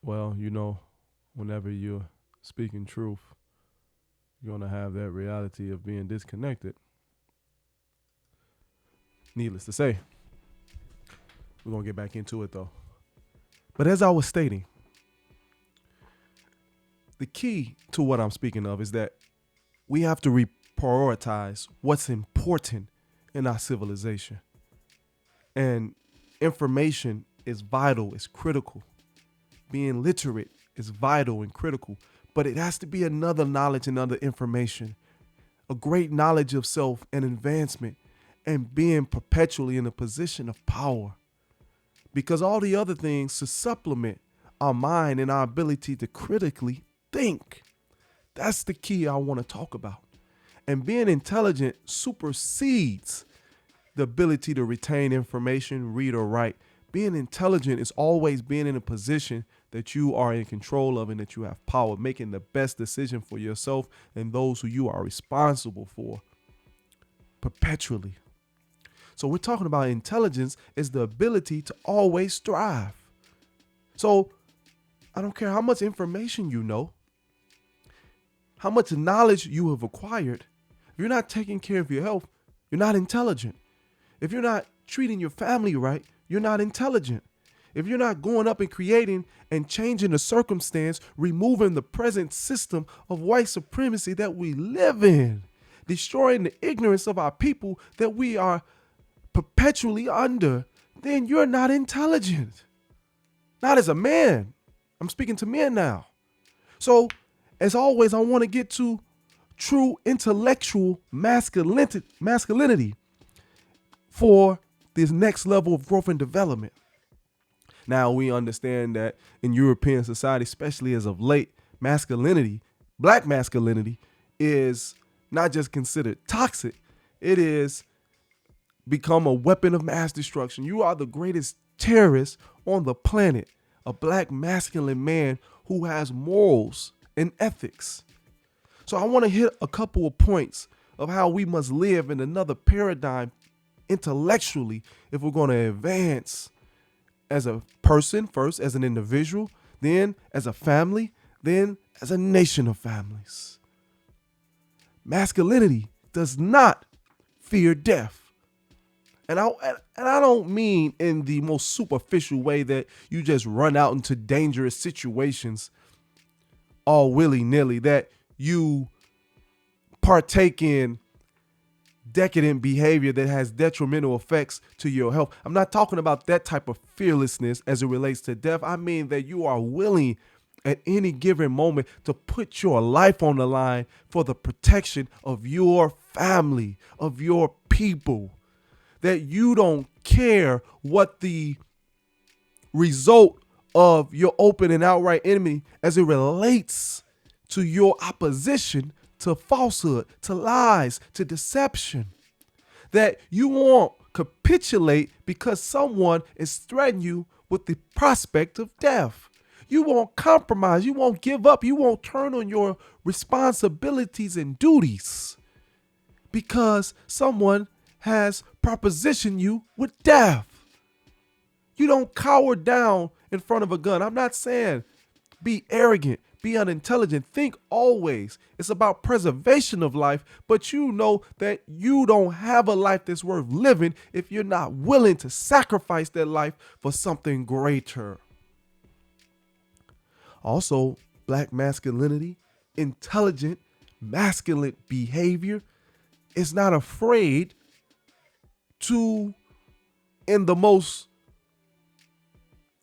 Well, whenever you're speaking truth, you're going to have that reality of being disconnected. Needless to say, we're going to get back into it though. But as I was stating, the key to what I'm speaking of is that we have to reprioritize what's important in our civilization. And information is vital, it's critical. Being literate is vital and critical, but it has to be another knowledge and other information, a great knowledge of self and advancement, and being perpetually in a position of power. Because all the other things to supplement our mind and our ability to critically think. That's the key I want to talk about. And being intelligent supersedes the ability to retain information, read or write. Being intelligent is always being in a position that you are in control of and that you have power, making the best decision for yourself and those who you are responsible for perpetually. So we're talking about intelligence is the ability to always thrive. So I don't care how much information you know, how much knowledge you have acquired. If you're not taking care of your health, you're not intelligent. If you're not treating your family right, you're not intelligent. If you're not going up and creating and changing the circumstance, removing the present system of white supremacy that we live in, destroying the ignorance of our people that we are perpetually under, then you're not intelligent. Not as a man. I'm speaking to men now. So, as always, I want to get to true intellectual masculinity for this next level of growth and development. Now, we understand that in European society, especially as of late, masculinity, black masculinity, is not just considered toxic, it is become a weapon of mass destruction. You are the greatest terrorist on the planet, a black masculine man who has morals and ethics. So I want to hit a couple of points of how we must live in another paradigm intellectually if we're going to advance as a person first, as an individual, then as a family, then as a nation of families. Masculinity does not fear death. And I don't mean in the most superficial way that you just run out into dangerous situations all willy-nilly, that you partake in decadent behavior that has detrimental effects to your health. I'm not talking about that type of fearlessness as it relates to death. I mean that you are willing at any given moment to put your life on the line for the protection of your family, of your people. That you don't care what the result of your open and outright enemy as it relates to your opposition to falsehood, to lies, to deception. That you won't capitulate because someone is threatening you with the prospect of death. You won't compromise. You won't give up. You won't turn on your responsibilities and duties because someone has propositioned you with death. You don't cower down in front of a gun. I'm not saying be arrogant, be unintelligent. Think always. It's about preservation of life, but you know that you don't have a life that's worth living if you're not willing to sacrifice that life for something greater. Also, black masculinity, intelligent, masculine behavior is not afraid to, in the most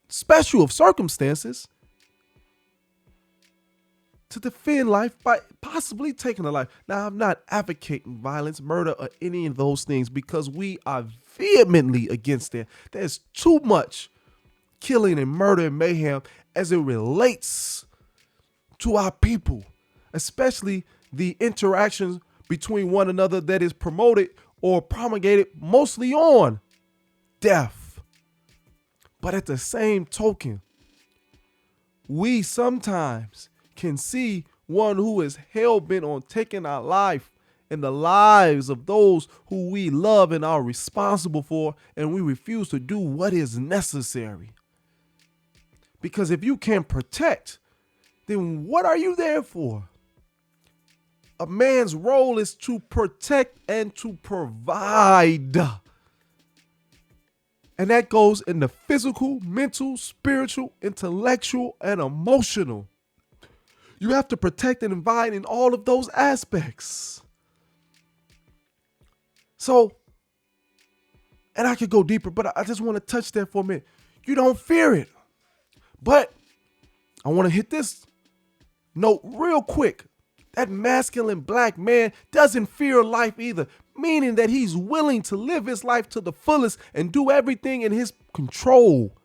special of circumstances, to defend life by possibly taking a life. Now, I'm not advocating violence, murder, or any of those things because we are vehemently against it. There's too much killing and murder and mayhem as it relates to our people, especially the interactions between one another that is promoted or promulgated mostly on death. But at the same token, we sometimes can see one who is hell-bent on taking our life and the lives of those who we love and are responsible for, and we refuse to do what is necessary. Because if you can't protect, then what are you there for? A man's role is to protect and to provide. And that goes in the physical, mental, spiritual, intellectual, and emotional. You have to protect and provide in all of those aspects. So, and I could go deeper, but I just want to touch that for a minute. You don't fear it. But I want to hit this note real quick. That masculine black man doesn't fear life either, meaning that he's willing to live his life to the fullest and do everything in his control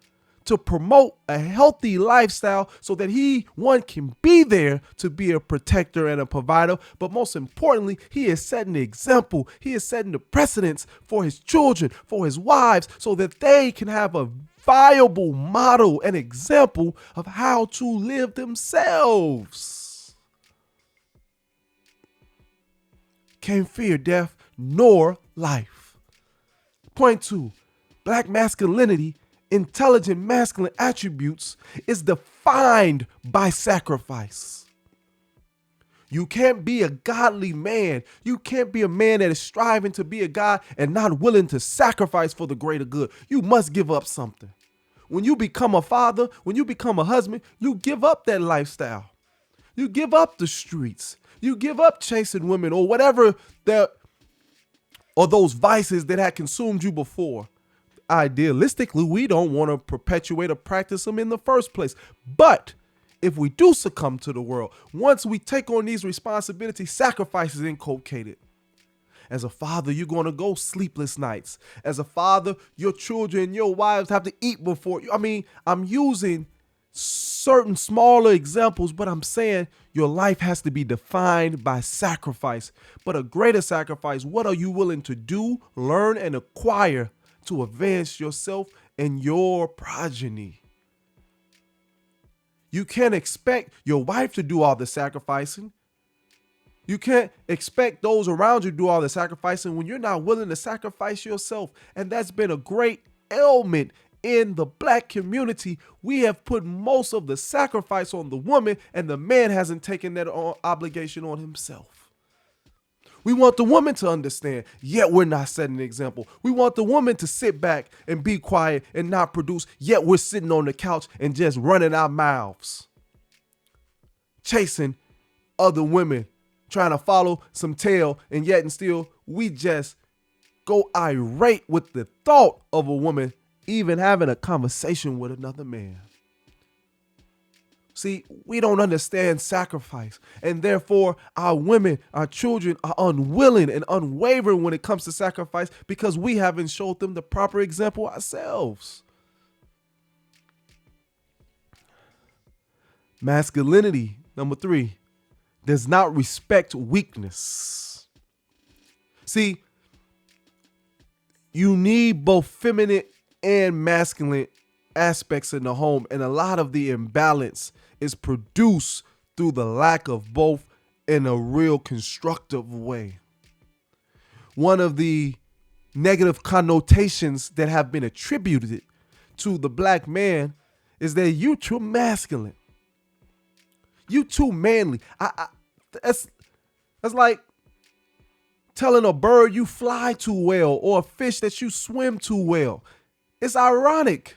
to promote a healthy lifestyle so that one can be there to be a protector and a provider. But most importantly, he is setting the example. He is setting the precedence for his children, for his wives, so that they can have a viable model and example of how to live themselves. Can't fear death nor life. Point 2, black masculinity, intelligent masculine attributes is defined by sacrifice. You can't be a godly man. You can't be a man that is striving to be a God and not willing to sacrifice for the greater good. You must give up something. When you become a father, when you become a husband, you give up that lifestyle. You give up the streets. You give up chasing women or whatever or those vices that had consumed you before. Idealistically, we don't want to perpetuate or practice them in the first place. But if we do succumb to the world, once we take on these responsibilities, sacrifice is inculcated. As a father, you're going to go sleepless nights. As a father, your children, your wives have to eat before you. I mean, I'm using certain smaller examples, but I'm saying your life has to be defined by sacrifice. But a greater sacrifice, what are you willing to do, learn, and acquire to advance yourself and your progeny? You can't expect your wife to do all the sacrificing. You can't expect those around you to do all the sacrificing when you're not willing to sacrifice yourself. And that's been a great ailment in the black community. We have put most of the sacrifice on the woman, and the man hasn't taken that obligation on himself. We want the woman to understand, yet we're not setting an example. We want the woman to sit back and be quiet and not produce, yet we're sitting on the couch and just running our mouths, chasing other women, trying to follow some tail, and yet and still we just go irate with the thought of a woman even having a conversation with another man. See, we don't understand sacrifice, and therefore our women, our children are unwilling and unwavering when it comes to sacrifice because we haven't showed them the proper example ourselves. Masculinity, number 3, does not respect weakness. See, you need both feminine and masculine aspects in the home, and a lot of the imbalance is produced through the lack of both in a real constructive way. One of the negative connotations that have been attributed to the black man is that you too masculine. You too manly. That's like telling a bird you fly too well or a fish that you swim too well. It's ironic.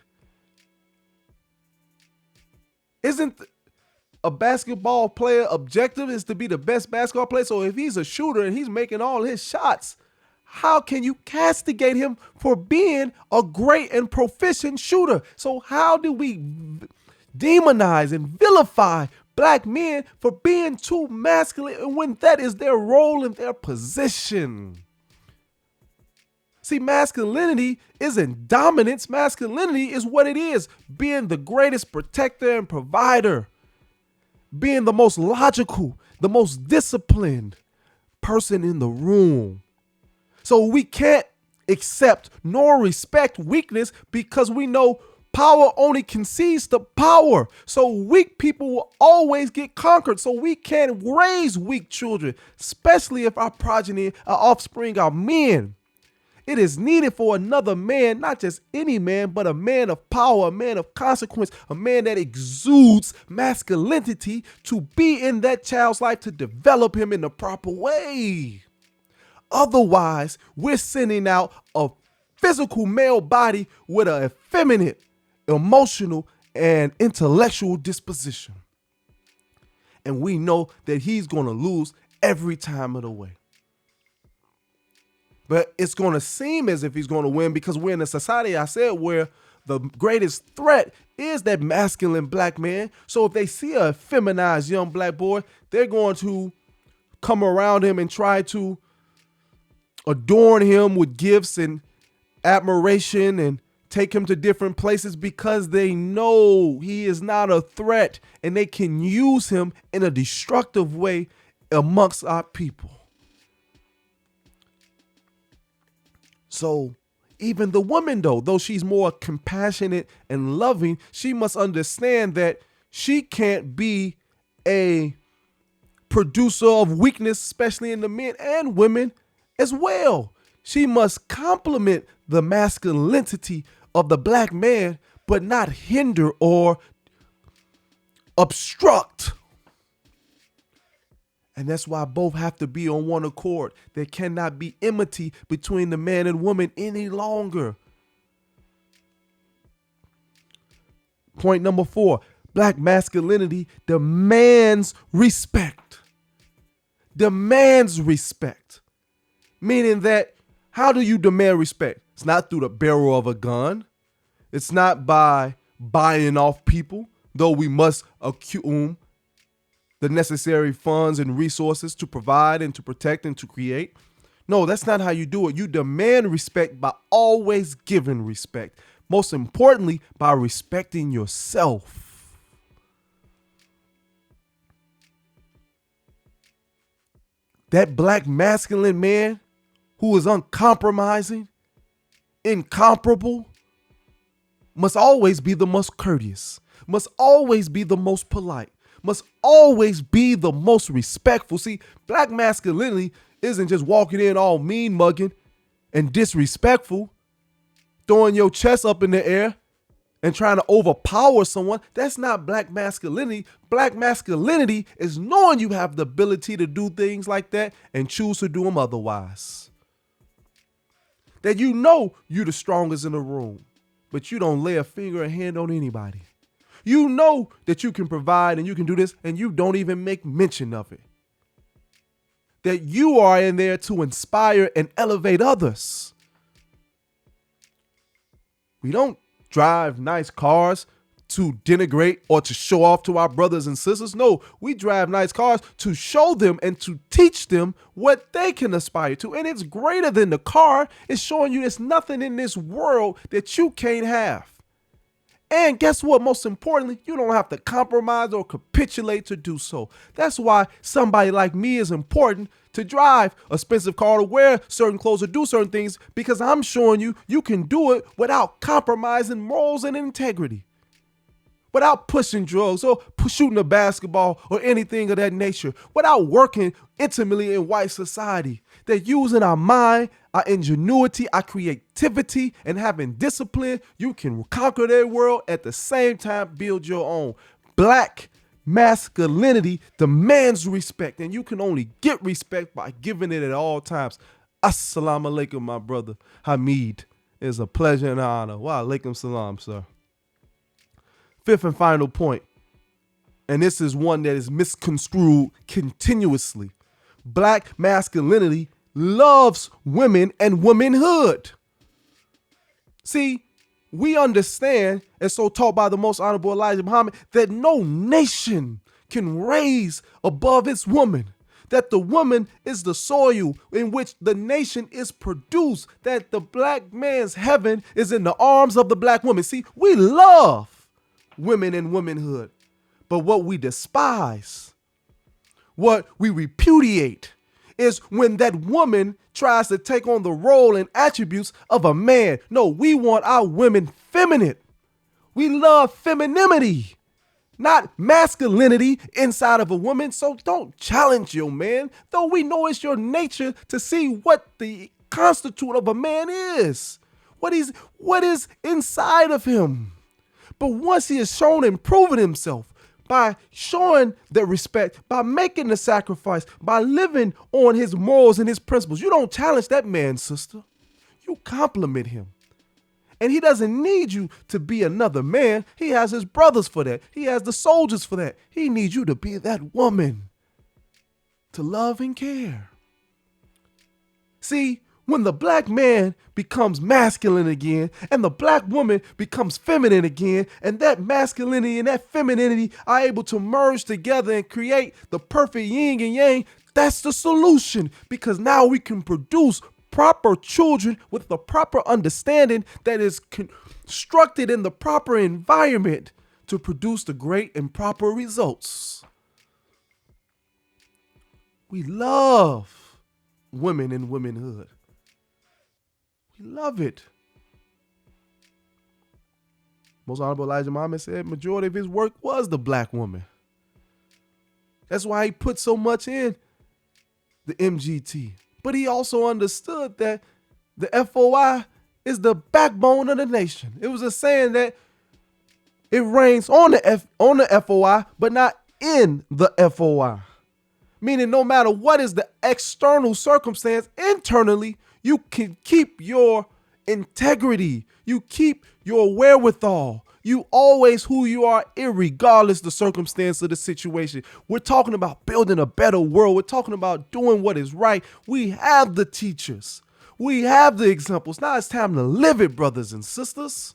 Isn't a basketball player objective is to be the best basketball player? So if he's a shooter and he's making all his shots, how can you castigate him for being a great and proficient shooter? So how do we demonize and vilify black men for being too masculine when that is their role and their position? See, masculinity isn't dominance. Masculinity is what it is, being the greatest protector and provider, being the most logical, the most disciplined person in the room. So we can't accept nor respect weakness because we know power only concedes to power. So weak people will always get conquered. So we can't raise weak children, especially if our progeny, our offspring are men. It is needed for another man, not just any man, but a man of power, a man of consequence, a man that exudes masculinity to be in that child's life to develop him in the proper way. Otherwise, we're sending out a physical male body with an effeminate, emotional, and intellectual disposition. And we know that he's going to lose every time of the way. But it's going to seem as if he's going to win because we're in a society, I said, where the greatest threat is that masculine black man. So if they see a feminized young black boy, they're going to come around him and try to adorn him with gifts and admiration and take him to different places because they know he is not a threat and they can use him in a destructive way amongst our people. So even the woman, though she's more compassionate and loving, she must understand that she can't be a producer of weakness, especially in the men and women as well. She must complement the masculinity of the black man, but not hinder or obstruct. And that's why both have to be on one accord. There cannot be enmity between the man and woman any longer. Point number 4, black masculinity demands respect. Demands respect. Meaning that, how do you demand respect? It's not through the barrel of a gun. It's not by buying off people, though we must accumulate the necessary funds and resources to provide and to protect and to create. No, that's not how you do it. You demand respect by always giving respect. Most importantly, by respecting yourself. That black masculine man who is uncompromising, incomparable, must always be the most courteous, must always be the most polite, must always be the most respectful. See, black masculinity isn't just walking in all mean mugging and disrespectful, throwing your chest up in the air and trying to overpower someone. That's not black masculinity. Black masculinity is knowing you have the ability to do things like that and choose to do them otherwise. That you know you're the strongest in the room, but you don't lay a finger or hand on anybody. You know that you can provide and you can do this and you don't even make mention of it. That you are in there to inspire and elevate others. We don't drive nice cars to denigrate or to show off to our brothers and sisters. No, we drive nice cars to show them and to teach them what they can aspire to. And it's greater than the car. It's showing you there's nothing in this world that you can't have. And guess what? Most importantly, you don't have to compromise or capitulate to do so. That's why somebody like me is important to drive a expensive car, to wear certain clothes, or do certain things, because I'm showing you you can do it without compromising morals and integrity, without pushing drugs or shooting a basketball or anything of that nature, without working intimately in white society. That using our mind, our ingenuity, our creativity, and having discipline, you can conquer their world at the same time build your own. Black masculinity demands respect, and you can only get respect by giving it at all times. Assalamu alaikum, my brother Hamid. It's a pleasure and an honor. Wa alaikum salam, sir. Fifth and final point, and this is one that is misconstrued continuously. Black masculinity loves women and womanhood. See, we understand, and so taught by the most honorable Elijah Muhammad, that no nation can raise above its woman. That the woman is the soil in which the nation is produced. That the black man's heaven is in the arms of the black woman. See, we love women and womanhood, but what we despise, what we repudiate, is when that woman tries to take on the role and attributes of a man. No, we want our women feminine. We love femininity, not masculinity inside of a woman. So don't challenge your man, though we know it's your nature to see what the constitute of a man is, what is inside of him. But once he has shown and proven himself by showing the respect, by making the sacrifice, by living on his morals and his principles, you don't challenge that man, sister. You compliment him. And he doesn't need you to be another man. He has his brothers for that. He has the soldiers for that. He needs you to be that woman, to love and care. See, when the black man becomes masculine again and the black woman becomes feminine again, and that masculinity and that femininity are able to merge together and create the perfect yin and yang, that's the solution, because now we can produce proper children with the proper understanding that is constructed in the proper environment to produce the great and proper results. We love women and womanhood. We love it. Most Honorable Elijah Muhammad said majority of his work was the black woman. That's why he put so much in the MGT. But he also understood that the FOI is the backbone of the nation. It was a saying that it rains on the FOI, but not in the FOI. Meaning no matter what is the external circumstance, internally, you can keep your integrity. You keep your wherewithal. You always who you are, irregardless the circumstance of the situation. We're talking about building a better world. We're talking about doing what is right. We have the teachers. We have the examples. Now it's time to live it, brothers and sisters.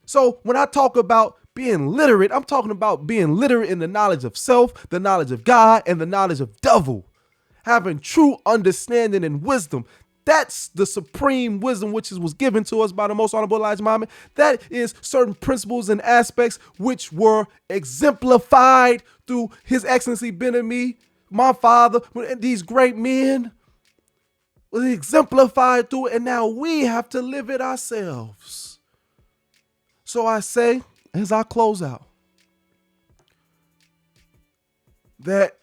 So when I talk about being literate, I'm talking about being literate in the knowledge of self, the knowledge of God, and the knowledge of devil. Having true understanding and wisdom. That's the supreme wisdom which was given to us by the Most Honorable Elijah Muhammad. That is certain principles and aspects which were exemplified through His Excellency Ben Ami, my father, these great men. Was exemplified through it, and now we have to live it ourselves. So I say, as I close out, that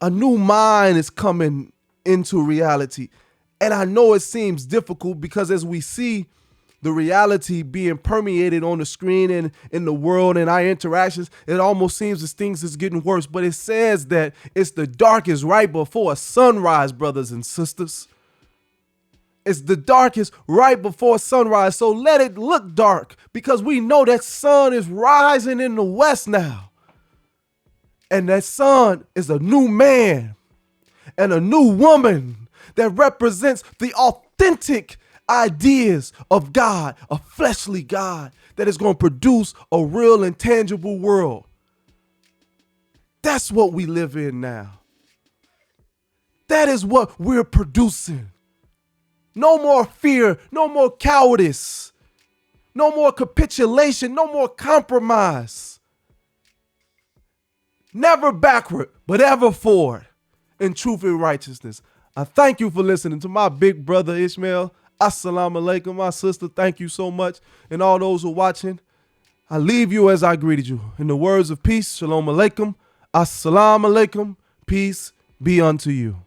a new mind is coming into reality. And I know it seems difficult because as we see the reality being permeated on the screen and in the world and our interactions, it almost seems as things is getting worse. But it says that it's the darkest right before sunrise, brothers and sisters. It's the darkest right before sunrise. So let it look dark because we know that sun is rising in the west now. And that sun is a new man and a new woman that represents the authentic ideas of God, a fleshly God that is going to produce a real and tangible world. That's what we live in now. That is what we're producing. No more fear, no more cowardice, no more capitulation, no more compromise. Never backward, but ever forward in truth and righteousness. I thank you for listening to my big brother Ishmael. Assalamu alaikum, my sister. Thank you so much. And all those who are watching, I leave you as I greeted you. In the words of peace, shalom alaikum, assalamu alaikum, peace be unto you.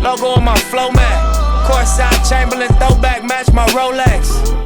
Logo on my flow mat. Courtside Chamberlain throwback match my Rolex.